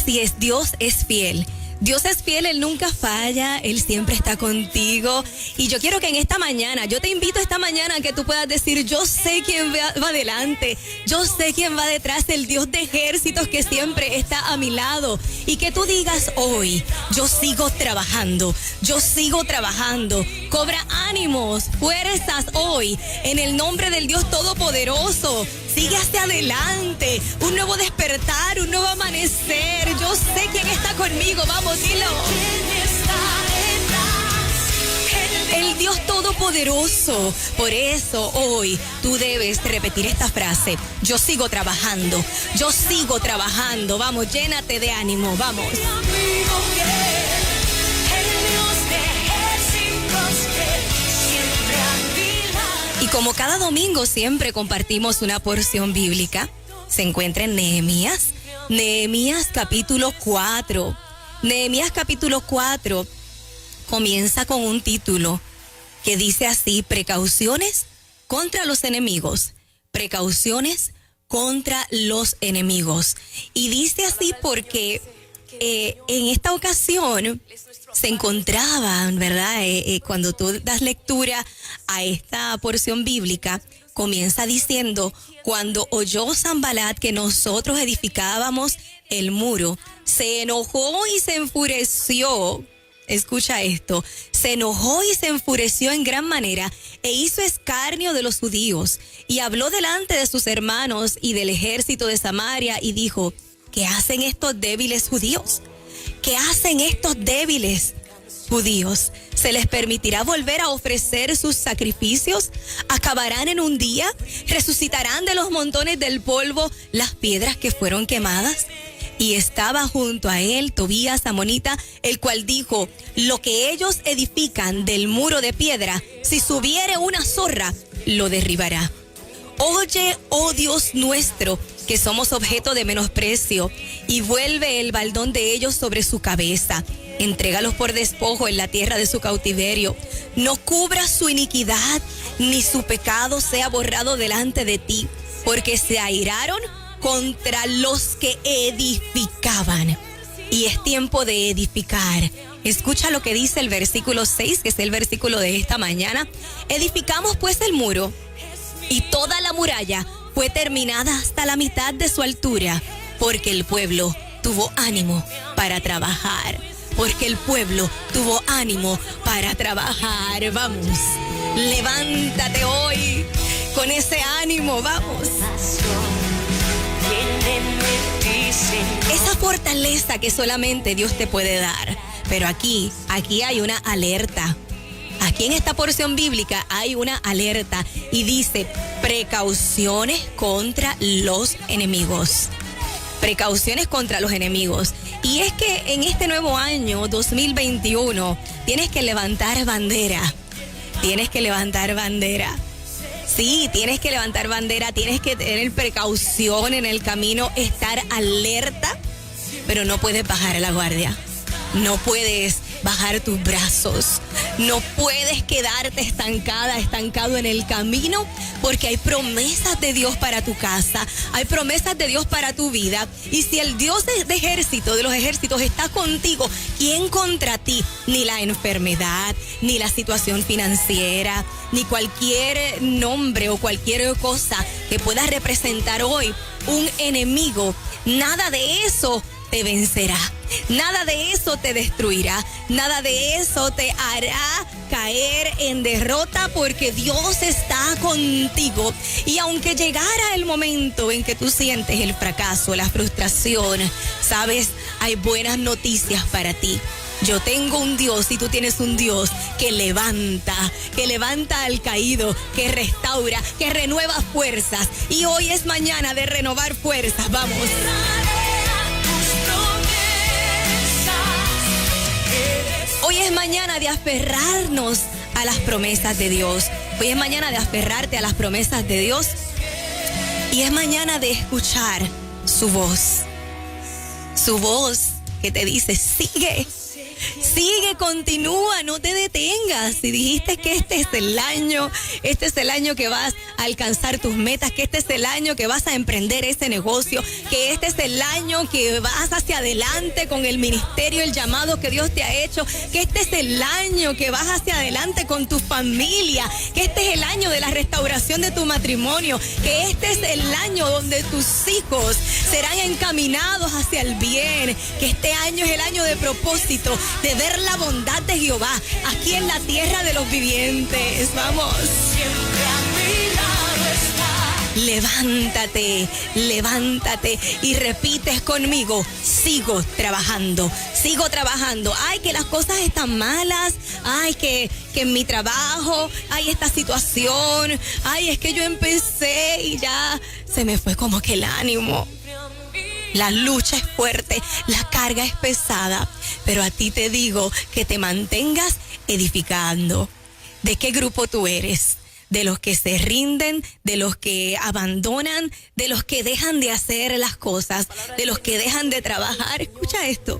Así es, Dios es fiel. Dios es fiel, Él nunca falla, Él siempre está contigo. Y yo quiero que en esta mañana, yo te invito esta mañana a que tú puedas decir, yo sé quién va adelante, yo sé quién va detrás, el Dios de ejércitos que siempre está a mi lado. Y que tú digas hoy, yo sigo trabajando, cobra ánimos, fuerzas hoy, en el nombre del Dios Todopoderoso. Sigue hacia adelante, un nuevo despertar, un nuevo amanecer. Yo sé quién está conmigo, vamos, dilo. El Dios Todopoderoso. Por eso hoy tú debes repetir esta frase. Yo sigo trabajando. Vamos, llénate de ánimo, vamos. Y como cada domingo siempre compartimos una porción bíblica, se encuentra en Nehemías capítulo 4. Nehemías capítulo 4 comienza con un título que dice así: precauciones contra los enemigos. Precauciones contra los enemigos. Y dice así porque en esta ocasión se encontraban, ¿verdad? Cuando tú das lectura a esta porción bíblica, comienza diciendo: cuando oyó Sanbalat que nosotros edificábamos el muro, se enojó y se enfureció. Escucha esto: se enojó y se enfureció en gran manera e hizo escarnio de los judíos y habló delante de sus hermanos y del ejército de Samaria y dijo: ¿qué hacen estos débiles judíos? ¿Qué hacen estos débiles judíos? ¿Se les permitirá volver a ofrecer sus sacrificios? ¿Acabarán en un día? ¿Resucitarán de los montones del polvo las piedras que fueron quemadas? Y estaba junto a él Tobías amonita, el cual dijo: lo que ellos edifican del muro de piedra, si subiere una zorra, lo derribará. Oye, oh Dios nuestro, que somos objeto de menosprecio, y vuelve el baldón de ellos sobre su cabeza. Entrégalos por despojo en la tierra de su cautiverio. No cubra su iniquidad, ni su pecado sea borrado delante de ti, porque se airaron contra los que edificaban. Y es tiempo de edificar. Escucha lo que dice el versículo 6, que es el versículo de esta mañana. Edificamos pues el muro, y toda la muralla fue terminada hasta la mitad de su altura, porque el pueblo tuvo ánimo para trabajar. Porque el pueblo tuvo ánimo para trabajar. Vamos, levántate hoy con ese ánimo, vamos. Esa fortaleza que solamente Dios te puede dar. Pero aquí hay una alerta. Aquí en esta porción bíblica hay una alerta y dice: precauciones contra los enemigos. Precauciones contra los enemigos. Y es que en este nuevo año 2021 tienes que levantar bandera. Tienes que levantar bandera. Sí, tienes que levantar bandera, tienes que tener precaución en el camino, estar alerta, pero no puedes bajar la guardia. No puedes bajar tus brazos. No puedes quedarte estancado en el camino, porque hay promesas de Dios para tu casa, hay promesas de Dios para tu vida. Y si el Dios de los ejércitos está contigo, ¿quién contra ti? Ni la enfermedad, ni la situación financiera, ni cualquier nombre o cualquier cosa que pueda representar hoy un enemigo. Nada de eso te vencerá. Nada de eso te destruirá. Nada de eso te hará caer en derrota, porque Dios está contigo. Y aunque llegara el momento en que tú sientes el fracaso, la frustración, sabes, hay buenas noticias para ti. Yo tengo un Dios y tú tienes un Dios que levanta al caído, que restaura, que renueva fuerzas. Y hoy es mañana de renovar fuerzas. Vamos. Hoy es mañana de aferrarnos a las promesas de Dios. Hoy es mañana de aferrarte a las promesas de Dios. Y es mañana de escuchar su voz. Su voz que te dice: sigue, Sigue, continúa, no te detengas. Si dijiste que este es el año que vas a alcanzar tus metas, que este es el año que vas a emprender ese negocio, que este es el año que vas hacia adelante con el ministerio, el llamado que Dios te ha hecho, que este es el año que vas hacia adelante con tu familia, que este es el año de la restauración de tu matrimonio, que este es el año donde tus hijos serán encaminados hacia el bien, que este año es el año de propósito, de ver la bondad de Jehová aquí en la tierra de los vivientes. Vamos. Siempre a mi lado está. Levántate y repites conmigo: sigo trabajando. Ay, que las cosas están malas. Ay, que en mi trabajo hay esta situación. Ay, es que yo empecé y ya se me fue como que el ánimo. La lucha es fuerte, la carga es pesada, pero a ti te digo que te mantengas edificando. ¿De qué grupo tú eres? ¿De los que se rinden, de los que abandonan, de los que dejan de hacer las cosas, de los que dejan de trabajar? Escucha esto.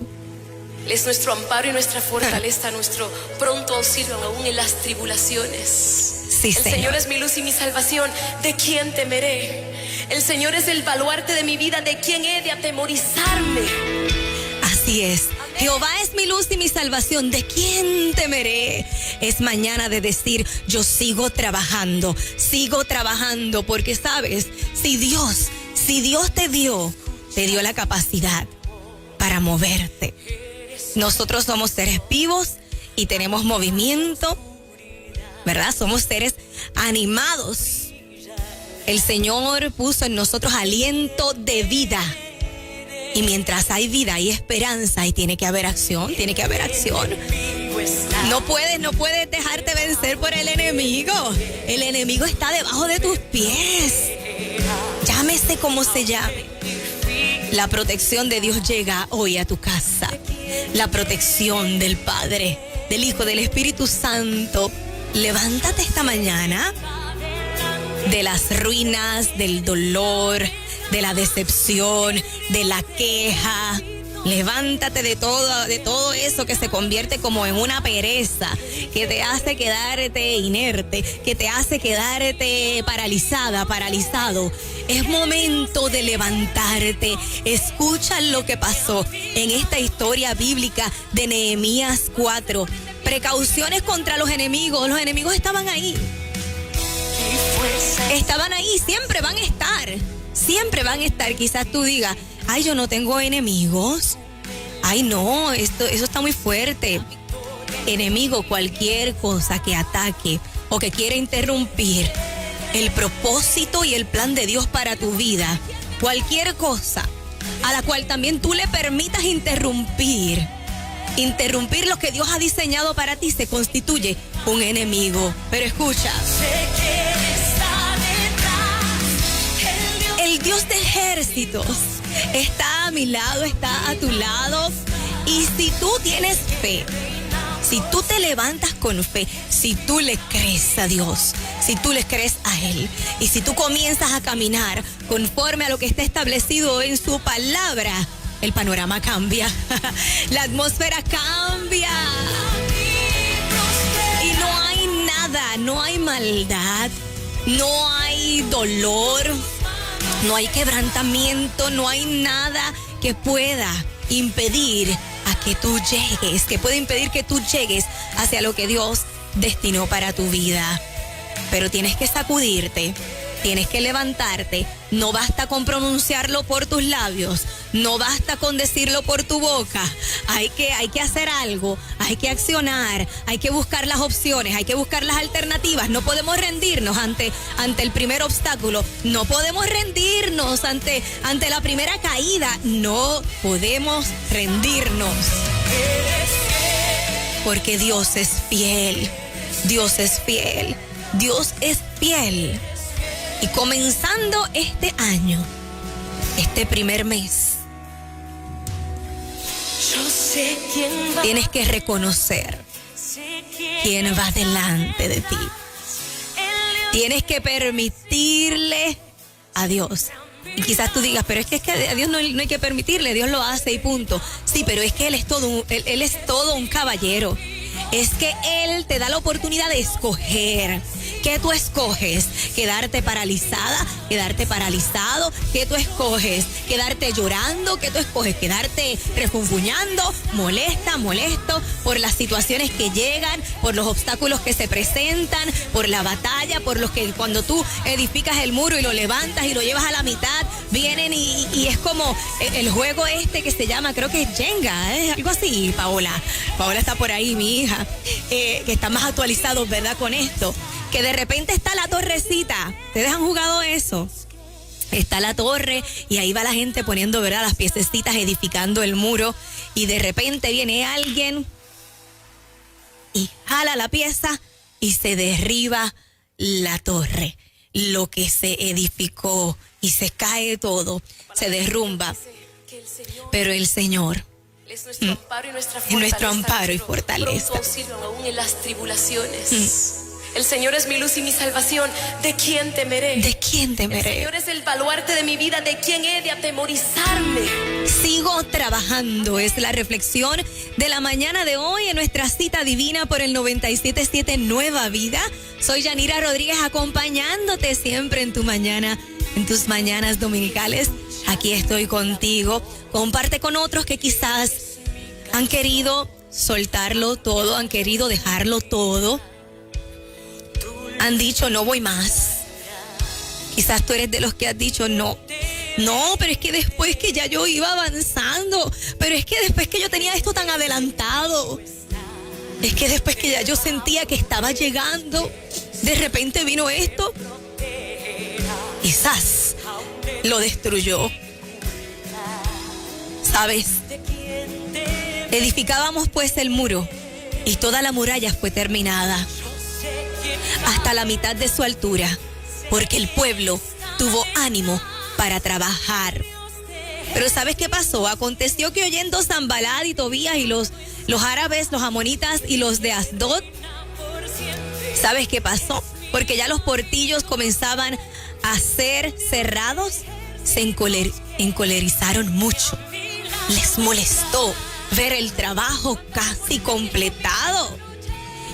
Él es nuestro amparo y nuestra fortaleza, nuestro pronto auxilio aún en las tribulaciones. Sí, el Señor es mi luz y mi salvación, ¿de quién temeré? El Señor es el baluarte de mi vida, ¿de quién he de atemorizarme? Así es. Jehová es mi luz y mi salvación, ¿de quién temeré? Es mañana de decir: yo sigo trabajando, porque sabes, si Dios te dio la capacidad para moverte. Nosotros somos seres vivos y tenemos movimiento, ¿verdad? Somos seres animados. El Señor puso en nosotros aliento de vida. Y mientras hay vida, hay esperanza y tiene que haber acción. No puedes dejarte vencer por el enemigo. El enemigo está debajo de tus pies. Llámese como se llame. La protección de Dios llega hoy a tu casa. La protección del Padre, del Hijo, del Espíritu Santo. Levántate esta mañana de las ruinas, del dolor, de la decepción, de la queja. Levántate de todo eso que se convierte como en una pereza, que te hace quedarte inerte, que te hace quedarte paralizado. Es momento de levantarte. Escucha lo que pasó en esta historia bíblica de Nehemías 4. Precauciones contra los enemigos. Los enemigos estaban ahí. Siempre van a estar. Quizás tú digas: ay, yo no tengo enemigos. Ay, no, eso está muy fuerte. Enemigo, cualquier cosa que ataque o que quiera interrumpir el propósito y el plan de Dios para tu vida. Cualquier cosa a la cual también tú le permitas interrumpir lo que Dios ha diseñado para ti, se constituye un enemigo. Pero escucha. El Dios de ejércitos está a mi lado, está a tu lado. Y si tú tienes fe, si tú te levantas con fe, si tú le crees a Dios, si tú le crees a Él, y si tú comienzas a caminar conforme a lo que está establecido en su palabra, el panorama cambia, la atmósfera cambia. Y no hay nada, no hay maldad, no hay dolor, no hay quebrantamiento, no hay nada que pueda impedir que tú llegues hacia lo que Dios destinó para tu vida. Pero tienes que sacudirte, tienes que levantarte. No basta con pronunciarlo por tus labios, no basta con decirlo por tu boca. Hay que hacer algo, hay que accionar, hay que buscar las opciones, hay que buscar las alternativas. No podemos rendirnos ante el primer obstáculo, no podemos rendirnos ante la primera caída, no podemos rendirnos. Porque Dios es fiel, Dios es fiel, Dios es fiel. Y comenzando este año, este primer mes, tienes que reconocer quién va delante de ti. Tienes que permitirle a Dios Y quizás tú digas, pero es que a Dios no hay que permitirle, Dios lo hace y punto. Sí, pero es que Él es todo un caballero. Es que Él te da la oportunidad de escoger. ¿Qué tú escoges? ¿Quedarte paralizada? ¿Quedarte paralizado? ¿Qué tú escoges? ¿Quedarte llorando? ¿Qué tú escoges? ¿Quedarte refunfuñando? Molesto por las situaciones que llegan, por los obstáculos que se presentan, por la batalla, por los que cuando tú edificas el muro y lo levantas y lo llevas a la mitad, vienen y es como el juego este que se llama, creo que es Jenga, algo así, Paola. Paola está por ahí, mi hija, que está más actualizado, ¿verdad? Con esto. Que de repente está la torrecita. ¿Ustedes han jugado eso? Está la torre y ahí va la gente poniendo, ¿verdad?, las piececitas, edificando el muro. Y de repente viene alguien y jala la pieza y se derriba la torre. Lo que se edificó y se cae todo, se derrumba. Pero el Señor es nuestro amparo y nuestra fortaleza. Es nuestro amparo y fortaleza. Pronto auxilio aún en las tribulaciones. El Señor es mi luz y mi salvación. ¿De quién temeré? ¿De quién temeré? El Señor es el baluarte de mi vida. ¿De quién he de atemorizarme? Sigo trabajando. Es la reflexión de la mañana de hoy en nuestra cita divina por el 97.7 Nueva Vida. Soy Yanira Rodríguez acompañándote siempre en tu mañana, en tus mañanas dominicales. Aquí estoy contigo. Comparte con otros que quizás han querido soltarlo todo, han querido dejarlo todo. Han dicho, no voy más. Quizás tú eres de los que has dicho, no, pero es que después que ya yo iba avanzando, pero es que después que yo tenía esto tan adelantado, es que después que ya yo sentía que estaba llegando, de repente vino esto, quizás lo destruyó. ¿Sabes? Edificábamos pues el muro y toda la muralla fue terminada hasta la mitad de su altura, porque el pueblo tuvo ánimo para trabajar. Pero ¿sabes qué pasó? Aconteció que oyendo Sanballat y Tobías y los árabes, los amonitas y los de Asdod, ¿sabes qué pasó? Porque ya los portillos comenzaban a ser cerrados, se encolerizaron mucho. Les molestó ver el trabajo casi completado.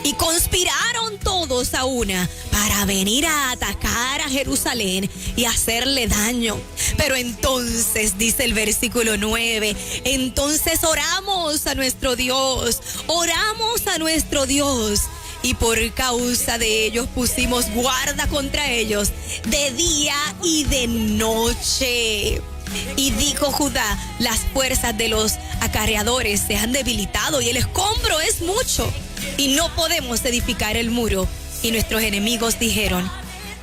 Y conspiraron todos a una para venir a atacar a Jerusalén y hacerle daño. Pero entonces, dice el versículo 9, entonces oramos a nuestro Dios. Y por causa de ellos pusimos guarda contra ellos de día y de noche. Y dijo Judá, las fuerzas de los acarreadores se han debilitado y el escombro es mucho. Y no podemos edificar el muro. Y nuestros enemigos dijeron,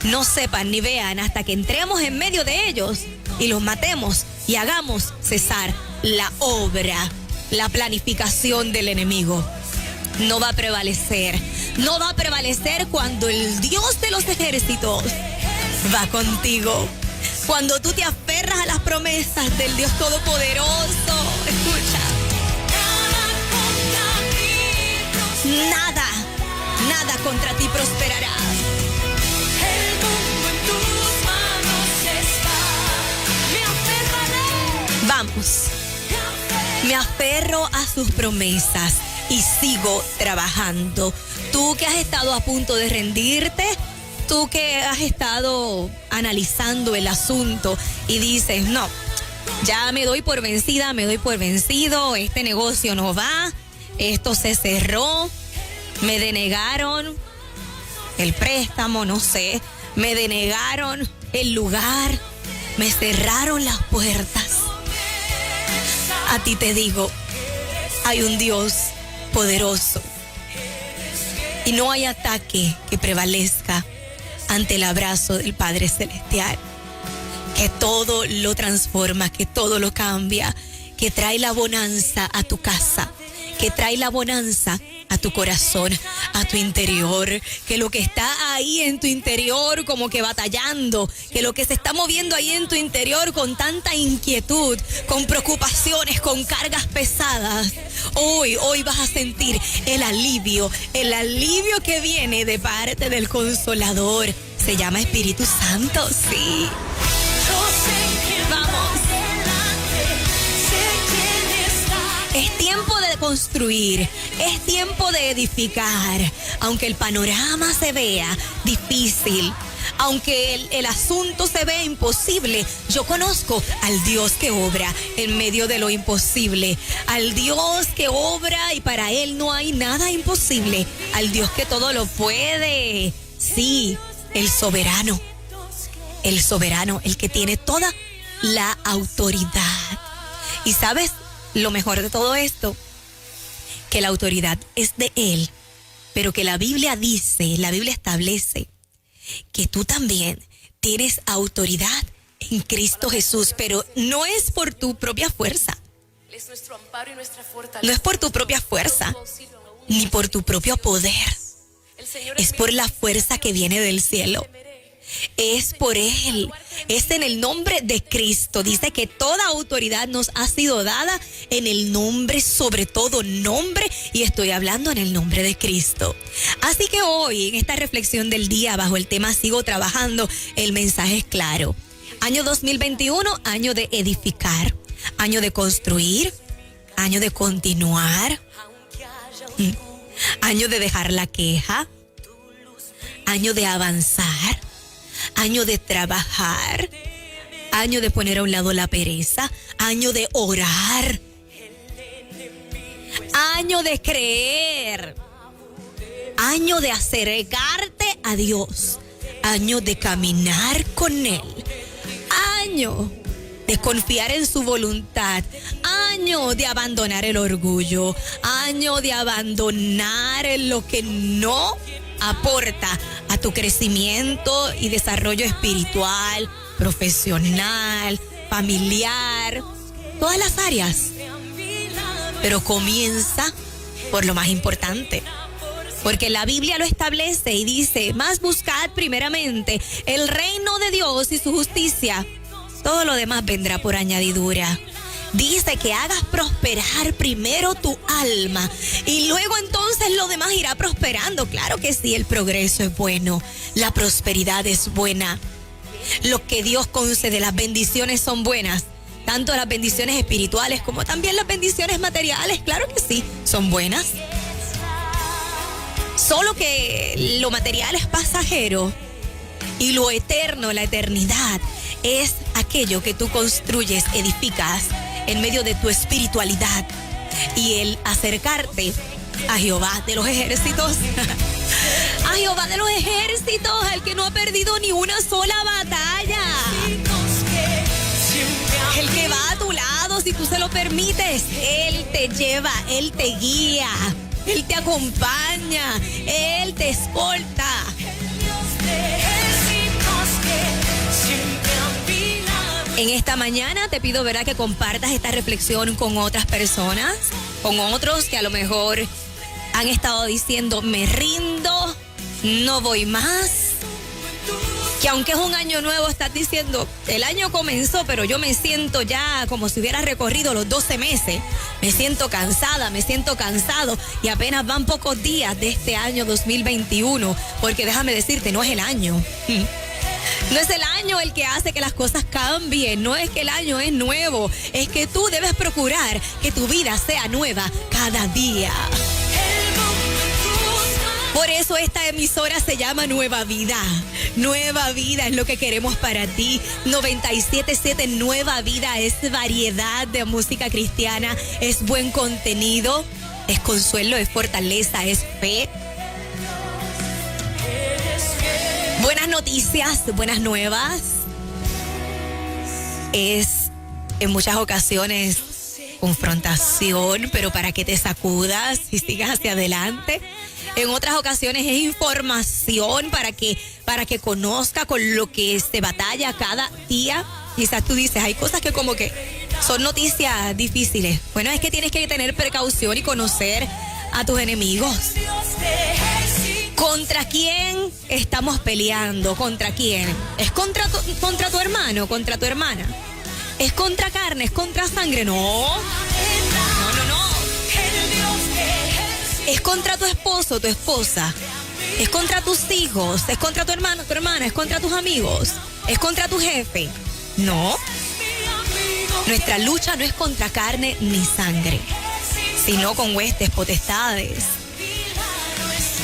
no sepan ni vean hasta que entremos en medio de ellos y los matemos y hagamos cesar la obra, la planificación del enemigo. No va a prevalecer cuando el Dios de los ejércitos va contigo. Cuando tú te aferras a las promesas del Dios Todopoderoso, escucha. Nada contra ti prosperará. El mundo en tus manos está. Me aferraré. Vamos. Me aferro a sus promesas y sigo trabajando. Tú que has estado a punto de rendirte, tú que has estado analizando el asunto y dices, no, ya me doy por vencida, me doy por vencido, este negocio no va, esto se cerró, me denegaron el préstamo, no sé, me denegaron el lugar, me cerraron las puertas. A ti te digo, hay un Dios poderoso y no hay ataque que prevalezca ante el abrazo del Padre Celestial, que todo lo transforma, que todo lo cambia, que trae la bonanza a tu casa, que trae la bonanza a tu corazón, a tu interior, que lo que está ahí en tu interior como que batallando, que lo que se está moviendo ahí en tu interior con tanta inquietud, con preocupaciones, con cargas pesadas, hoy vas a sentir el alivio que viene de parte del Consolador. Se llama Espíritu Santo, sí. Yo sé construir, es tiempo de edificar. Aunque el panorama se vea difícil, aunque el asunto se vea imposible, yo conozco al Dios que obra en medio de lo imposible, al Dios que obra y para Él no hay nada imposible, al Dios que todo lo puede. Sí, el soberano, el que tiene toda la autoridad. Y sabes, lo mejor de todo esto, que la autoridad es de Él, pero que la Biblia establece que tú también tienes autoridad en Cristo Jesús, pero no es por tu propia fuerza. No es por tu propia fuerza, ni por tu propio poder. Es por la fuerza que viene del cielo. Es por Él, es en el nombre de Cristo. Dice que toda autoridad nos ha sido dada en el nombre, sobre todo nombre, y estoy hablando en el nombre de Cristo. Así que hoy, en esta reflexión del día, bajo el tema Sigo Trabajando, el mensaje es claro. Año 2021, año de edificar, año de construir, año de continuar, año de dejar la queja, año de avanzar, año de trabajar, año de poner a un lado la pereza, año de orar, año de creer, año de acercarte a Dios, año de caminar con Él, año de confiar en su voluntad, año de abandonar el orgullo, año de abandonar lo que no aporta a tu crecimiento y desarrollo espiritual, profesional, familiar, todas las áreas. Pero comienza por lo más importante, porque la Biblia lo establece y dice: más buscad primeramente el reino de Dios y su justicia, todo lo demás vendrá por añadidura. Dice que hagas prosperar primero tu alma y luego entonces lo demás irá prosperando. Claro que sí, el progreso es bueno, la prosperidad es buena. Lo que Dios concede, las bendiciones son buenas, tanto las bendiciones espirituales como también las bendiciones materiales. Claro que sí, son buenas. Solo que lo material es pasajero y lo eterno, la eternidad, es aquello que tú construyes, edificas en medio de tu espiritualidad y el acercarte a Jehová de los ejércitos, a Jehová de los ejércitos, al que no ha perdido ni una sola batalla, el que va a tu lado si tú se lo permites. Él te lleva, Él te guía, Él te acompaña, Él te escolta. En esta mañana te pido, ¿verdad?, que compartas esta reflexión con otras personas, con otros que a lo mejor han estado diciendo: me rindo, no voy más. Que aunque es un año nuevo, estás diciendo: el año comenzó, pero yo me siento ya como si hubiera recorrido los 12 meses. Me siento cansada, me siento cansado y apenas van pocos días de este año 2021, porque déjame decirte, no es el año. No es el año el que hace que las cosas cambien, no es que el año es nuevo, es que tú debes procurar que tu vida sea nueva cada día. Por eso esta emisora se llama Nueva Vida. Nueva Vida es lo que queremos para ti. 97.7 Nueva Vida es variedad de música cristiana, es buen contenido, es consuelo, es fortaleza, es fe. Buenas noticias, buenas nuevas. Es en muchas ocasiones confrontación, pero para que te sacudas y sigas hacia adelante. En otras ocasiones es información para que conozca con lo que se batalla cada día. Quizás tú dices, hay cosas que como que son noticias difíciles. Bueno, es que tienes que tener precaución y conocer a tus enemigos. ¿Contra quién estamos peleando? ¿Contra quién? ¿Es contra tu hermano, contra tu hermana? ¿Es contra carne, es contra sangre? No. ¿Es contra tu esposo, tu esposa? ¿Es contra tus hijos? ¿Es contra tu hermano, tu hermana? ¿Es contra tus amigos? ¿Es contra tu jefe? No. Nuestra lucha no es contra carne ni sangre, sino con huestes, potestades.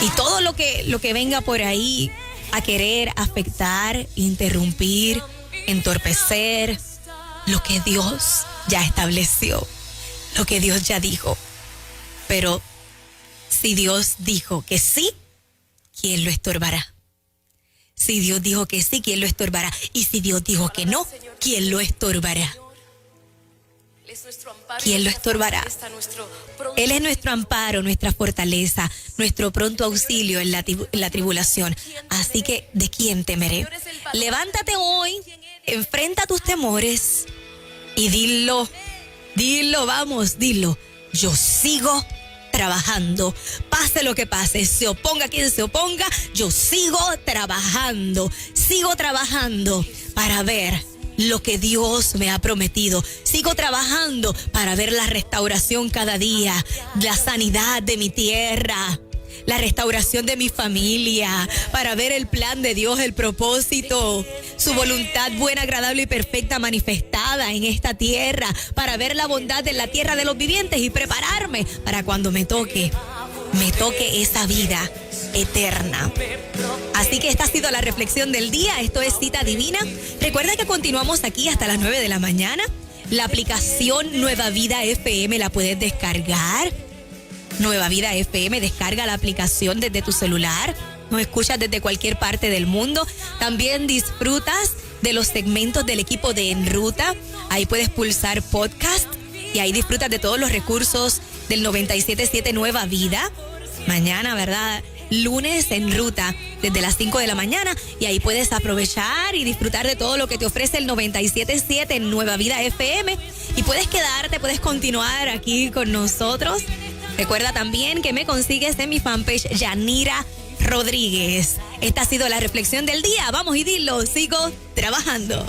Y todo lo que venga por ahí a querer afectar, interrumpir, entorpecer lo que Dios ya estableció, lo que Dios ya dijo. Pero si Dios dijo que sí, ¿quién lo estorbará? Si Dios dijo que sí, ¿quién lo estorbará? Y si Dios dijo que no, ¿quién lo estorbará? ¿Quién lo estorbará? Él es nuestro amparo, nuestra fortaleza, nuestro pronto auxilio en la tribulación. Así que, ¿de quién temeré? Levántate hoy, enfrenta tus temores y dilo, vamos, dilo. Yo sigo trabajando, pase lo que pase, se oponga quien se oponga, yo sigo trabajando para ver lo que Dios me ha prometido. Sigo trabajando para ver la restauración cada día, la sanidad de mi tierra, la restauración de mi familia, para ver el plan de Dios, el propósito, su voluntad buena, agradable y perfecta manifestada en esta tierra, para ver la bondad en la tierra de los vivientes y prepararme para cuando me toque esa vida eterna. Así que esta ha sido la reflexión del día. Esto es Cita Divina. Recuerda que continuamos aquí hasta las 9 de la mañana. La aplicación Nueva Vida FM la puedes descargar. Nueva Vida FM, descarga la aplicación desde tu celular. Nos escuchas desde cualquier parte del mundo. También disfrutas de los segmentos del equipo de En Ruta. Ahí puedes pulsar podcast y ahí disfrutas de todos los recursos del 97.7 Nueva Vida. Mañana, ¿verdad? Lunes En Ruta desde las 5 de la mañana y ahí puedes aprovechar y disfrutar de todo lo que te ofrece el 97.7 en Nueva Vida FM y puedes quedarte, puedes continuar aquí con nosotros. Recuerda también que me consigues en mi fanpage Yanira Rodríguez. Esta ha sido la reflexión del día. Vamos y dilo, sigo trabajando.